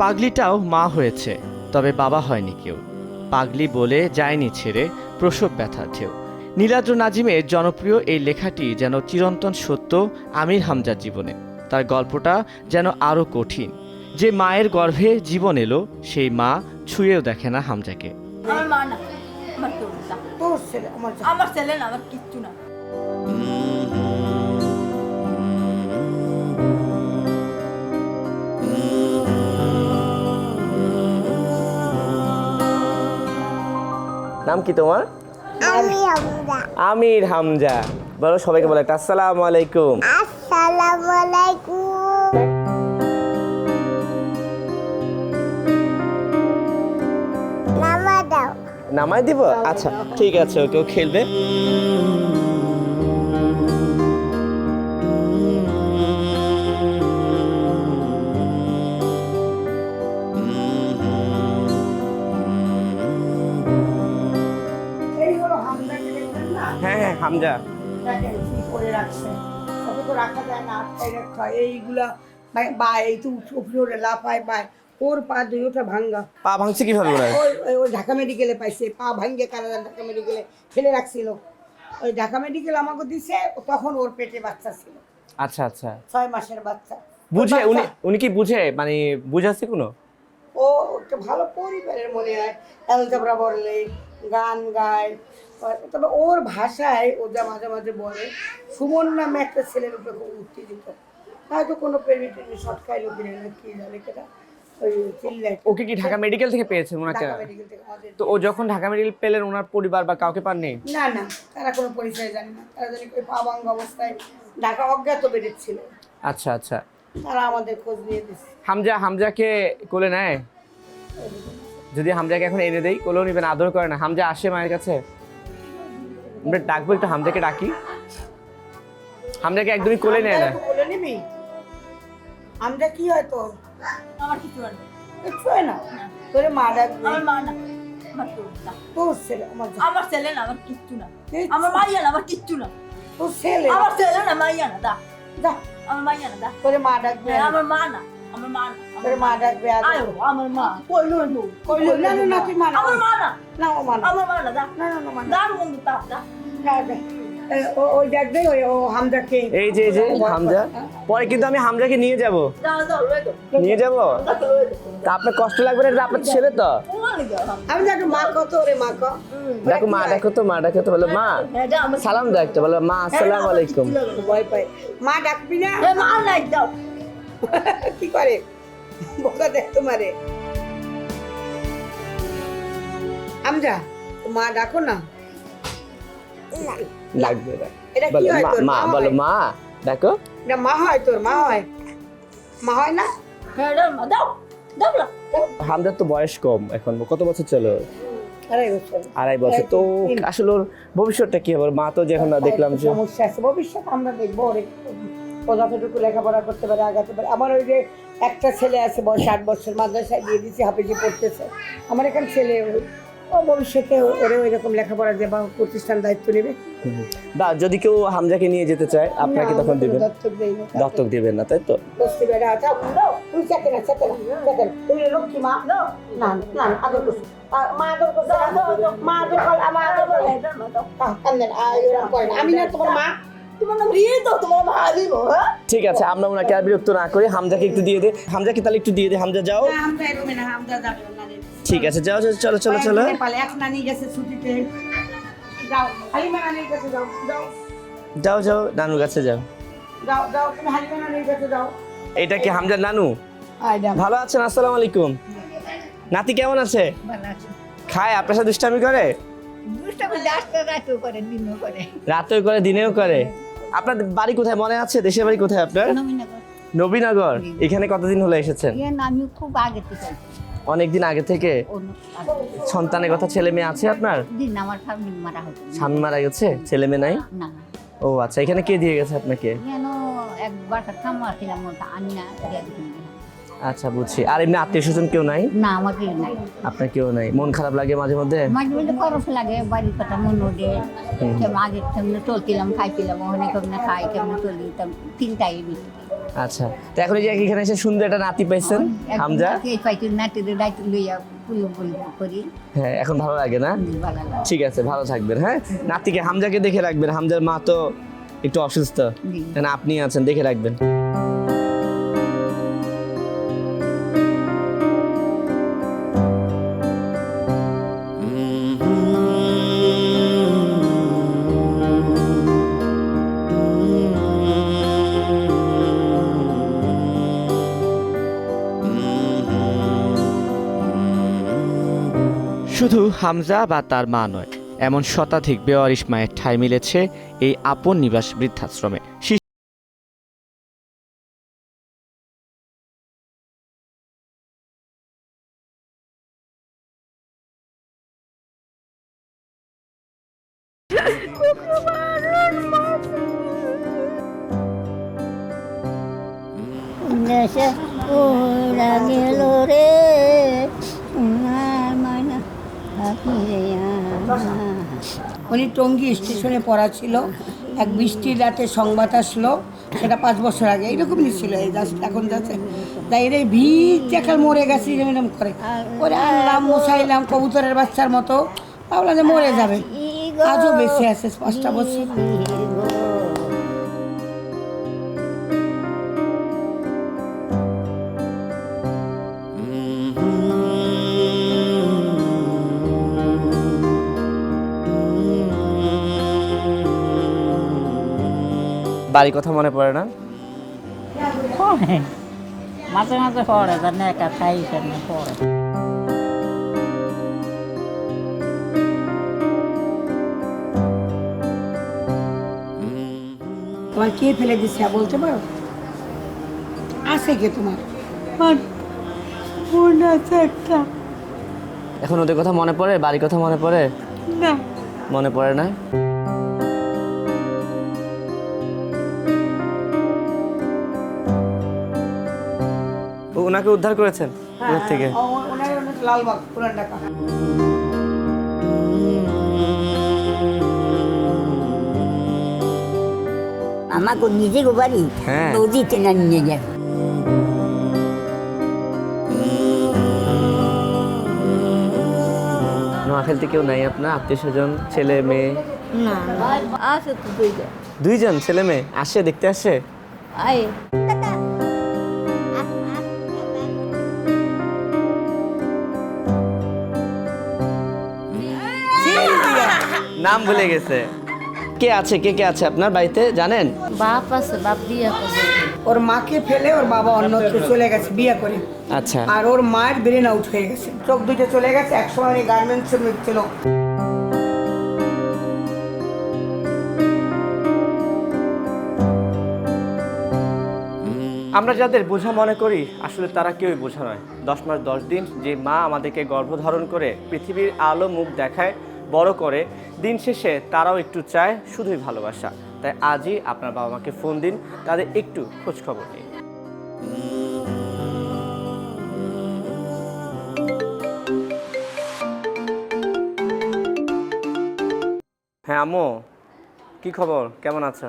পাগলিটাও মা হয়েছে, তবে বাবা হয়নি কেউ। পাগলি বলে যায়নি ছেড়ে প্রসব ব্যথা ঢেউ। নীলাদ্র নাজিমের জনপ্রিয় এই লেখাটি যেন চিরন্তন সত্য আমির হামজার জীবনে। তার গল্পটা যেন আরও কঠিন। যে মায়ের গর্ভে জীবন এলো, সেই মা ছুঁয়েও দেখে না হামজাকে। আমার মা না, আমার তোর না। তোর ছেলে আমার আমার ছেলে না, আমার কিচ্ছু না। নাম কি তোমার? আমির হামজা। বলো, সবাইকে বলো একটা আসসালামু আলাইকুম। আসসালামু আলাইকুম। নামা দাও। নামাই দিব? আচ্ছা ঠিক আছে, ওকেও খেলবে। এই হলো হামজাকে দেখছেন না? হ্যাঁ হ্যাঁ, হামজা। দেখেন কি করে রাখছে। ওকে তো রাখা যায় না, আটকায় রাখতে হয়। এইগুলা বা এই তো উপরে ওরে লাফায় পায়। ওর পা দুইটা ভাঙ্গা। পা ভাঙছে কিভাবে ওরা? ওই ঢাকা মেডিকেলে পাইছে, পা ভাঙ্গে কানাডা ঢাকা মেডিকেলে ফেলে রাখছিল। ওই ঢাকা মেডিকেল আমাকে দিছে, তখন ওর পেটে বাচ্চা ছিল, আচ্ছা আচ্ছা। 6 মাসের বাচ্চা। বুঝে উনি কি বুঝে, মানে বুঝাচ্ছে কোনো? ও একটা ভালো পরিবারের মনে হয়, অ্যালজেব্রা বলে, গান গায়। তবে ওর ভাষায় ও যা মাঝে মাঝে বলে, সুমন নামে একটা ছেলের উপরে খুব উত্তেজিত। হয়তো কোনো প্রেমে টেমে শর্ট খাইলো কিনে না, কি জানে কেটা। ওই চিল্লাই। ওকে কি ঢাকা মেডিকেল থেকে পেয়েছেন ওনাকে? ঢাকা মেডিকেল থেকে আমাদের। তো ও যখন ঢাকা মেডিকেল পেলেন, ওনার পরিবার বা কাউকে পাননি? না না, তারা কোনো পরিচয় জানে না। তারা জানি ওই পা ভাঙ্গা অবস্থায় ঢাকা অজ্ঞাত বেড়েছিল। আচ্ছা আচ্ছা। তারা আমাদের খোঁজ নিয়ে দিচ্ছে। হামজাকে কোলে নেয়? যদি হামজাকে এখন এনে দেই, কোলেও নিবেন? আদর করে না? হামজা আসে মায়ের কাছে? আমরা ডাকবো, একটু হামজাকে ডাকি। হামজাকে একদমই কোলে নেয় না। আমজাকে কোলে নিবি? আমরা কি হয় তোর? আমার কিচ্ছু না। কিচ্ছু হয় না। তোরে মা ডাকবে। আমার মা না, আমার তোর না। তোর ছেলে আমার আমার ছেলে না, আমার কিচ্ছু না। কিচ্ছু। আমার মাইয়া না, আমার কিচ্ছু না। তোর ছেলে আমার ছেলে না, মাইয়া না, দা। যা, আমার মাইয়া না, দা। তোরে মা ডাকবে। আমার মা না, আমার মা না। তোরে মা ডাকবে। আয়ো, আমার মা। কইলো তো। কইলো না না না, তুই মা না। আমার মা না, না ও মা না। আমার মা না, দা। না না না, মা না। দার বন্ধু তা, দা। ডাকবে। ওই ডাকবে, ও হামজাকে। এই যে হামজা, পরে কিন্তু আমি হামজাকে নিয়ে যাব। দাও দাও, লয়ে দাও। নিয়ে যাব? তা আপনার কষ্ট লাগবে না? এটা আপনার ছেলে তো। ওখানে যাও, হাম। আমি যাকে মা কত রে মা ক। দেখো মা, দেখো তো, মা দেখো তো, বলো মা। হ্যাঁ, যা, আমার সালাম দাও একটা, বলো মা আসসালামু আলাইকুম। ভয় পায়। মা ডাকবি না? এ মা নাই দাও। কি করে বোকা দেখ তোমারে। আমজা, মা ডাকো না। লাগবে না। এটা কি বলো হয় মা, তোর? মা বলো মা, দেখো। এটা মা হয় তোর? মা হয়? মা হয় না? হ্যাঁ, দাও, মা, দাও। দাও না। হামজার তো বয়স কম এখন, কত বছর চলো? 2.5 বছর। 2.5 বছর। তো আসলে ওর ভবিষ্যৎটা কি হবে? ওর মা তো যে এখন দেখলাম যে সমস্যা আছে, ভবিষ্যৎ আমরা দেখবো। ওরে ও যতটুকু লেখাপড়া করতে পারে, আগাতে পারে। আমার ওই যে একটা ছেলে আছে, বয়স 8 বছর, মাদ্রাসায় দিয়ে দিয়েছি, হাফেজি পড়তেছে। আমার এখানে ছেলে, ও ভবিষ্যতে ওরে ওই রকম লেখাপড়া দিয়ে বা প্রতিষ্ঠান দায়িত্ব নেবে। বা যদি কেউ হামজাকে নিয়ে যেতে চায়, আপনাকে তখন দিবেন? দত্তক দেই না। দত্তক দিবেন না, তাই তো? বসতে বেড়া যাও, দাও। তুই চেতে না, চেতে না, চেতে না। তুই লক্ষ্মী মা। না না না, আদর করছি। মা আদর করছে। মা আদর কর, আমার আদর করে। কান্দেন, এরকম করে না। আমি না তোমার মা। তোমার নাম রিয়ে দাও, তোমার মা দিব, হ্যাঁ? ঠিক আছে, আমরা ওনাকে আর বিরক্ত না করি, হামজাকে একটু দিয়ে দে। হামজাকে তাহলে একটু দিয়ে দে। হামজা যাও। না, আমরা এরকম না, আমরা যাবো না। ঠিক আছে, যাও যাও, চলো চলো চলো। নেপালে এক নানি গেছে ছুটিতে। যাও, হালিমা নানির কাছে যাও। যাও যাও যাও, নানুর কাছে যাও। যাও যাও, তুমি হালিমা নানির কাছে যাও। এটা কি হামজার নানু? আয়দা ভালো আছেন? আসসালামু আলাইকুম। নাতি কেমন আছে? ভালো আছে। খায়? আপনার সাথে দুষ্টামি করে? দুষ্টামি রাস্তা রাতেও করে, দিনও করে। রাতেও করে, দিনেও করে। আপনার বাড়ি কোথায় মনে আছে? দেশের বাড়ি কোথায় আপনার? নবীনগর। নবীনগর। এখানে কতদিন হলো এসেছেন? আমি খুব আগে থেকে অনেকদিন আগে থেকে। সন্তানের কথা, ছেলে মেয়ে আছে আপনার? দিন আমার স্বামী মারা হতো। স্বামী মারা গেছে, ছেলে মেয়ে নাই? না, ও আচ্ছা, এখানে কে দিয়ে গেছে আপনাকে? যেন একবার ঠাম্মা ছিলাম, ওটা আমি না দিয়ে দিলাম। আচ্ছা বুঝছি। আর এমনি আত্মীয় স্বজন কেউ নাই? না আমার কেউ নাই। আপনার কেউ নাই? মন খারাপ লাগে মাঝে মধ্যে? মাঝে মধ্যে খরচ লাগে, বাড়ির কথা মনে ওঠে। আগে কেমনে চলছিলাম, খাইছিলাম, ওখানে কেমনে খাই, কেমনে চলি, চিন্তাই বেশি। আচ্ছা, তো এখন এই যে এখানে এসে সুন্দর একটা নাতি পাইছেন হামজা। পাইছি নাতিদের দায়িত্ব লইয়া পুলো করি। হ্যাঁ, এখন ভালো লাগে না? ভালো লাগে। ঠিক আছে, ভালো থাকবেন। হ্যাঁ, নাতিকে হামজাকে দেখে রাখবেন। হামজার মা তো একটু অসুস্থ, জি। না আপনি আছেন, দেখে রাখবেন। শুধু হামজা বা তার মা নয়, এমন শতাধিক বেওয়ারিশ মায়ের ঠাঁই মিলেছে এই আপন নিবাস বৃদ্ধাশ্রমে। দেশে ওরা গেল রে, সোনার ময়না উনি টঙ্গী স্টেশনে পড়া ছিল, এক বৃষ্টির রাতে সংবাদ আসলো, সেটা 5 বছর আগে এইরকমই ছিল। এই জাস্ট এখন যাচ্ছে তাই এর ভিড় দেখাল মরে গেছে এরকম করে ওরে আনলাম, মশাইলাম কবুতরের বাচ্চার মতো, ভাবলাম যে মরে যাবে, আজও বেঁচে আছে 5টা বছর। বাড়ির কথা মনে পড়ে না? মাঝে মাঝে পড়ে, জানে একা খাই পড়ে। তোমার কে ফেলে দিচ্ছে বলতে পারো? আছে কে তোমার? একটা এখন ওদের কথা মনে পড়ে? বাড়ির কথা মনে পড়ে? না, মনে পড়ে না? ওনাকে উদ্ধার করেছেন ওর থেকে? ওনার লালবাগ পুরান ঢাকা। আমাকে নিজের বাড়ি হ্যাঁ। নদীতে না নিয়ে যায়। নোয়াখালীতে কেউ নাই আপনার আত্মীয় স্বজন, ছেলে মেয়ে? না আছে তো দুইটা। দুইজন ছেলে মেয়ে আসে, দেখতে আসে? আয় নাম ভুলে গেছে। কে আছে, কে কে আছে আপনার বাড়িতে জানেন? বাপ আছে, বাপ বিয়া করছে। ওর মাকে ফেলে ওর বাবা অন্যত্র চলে গেছে বিয়ে করে। আচ্ছা, আর ওর মায়ের ব্রেন আউট হয়ে গেছে, চোখ দুটো চলে গেছে। একসময় উনি গার্মেন্টস শ্রমিক ছিল। আমরা যাদের বোঝা মনে করি আসলে তারা কেউই বোঝা নয়। 10 মাস 10 দিন যে মা আমাদেরকে গর্ভধারণ করে পৃথিবীর আলো মুখ দেখায়, বড় করে, দিন শেষে তারাও একটু চায় শুধুই ভালোবাসা। তাই আজই আপনার বাবা মাকে ফোন দিন, তাদের একটু খোঁজ খবর নিন। হ্যাঁ আম্মু, কি খবর, কেমন আছো?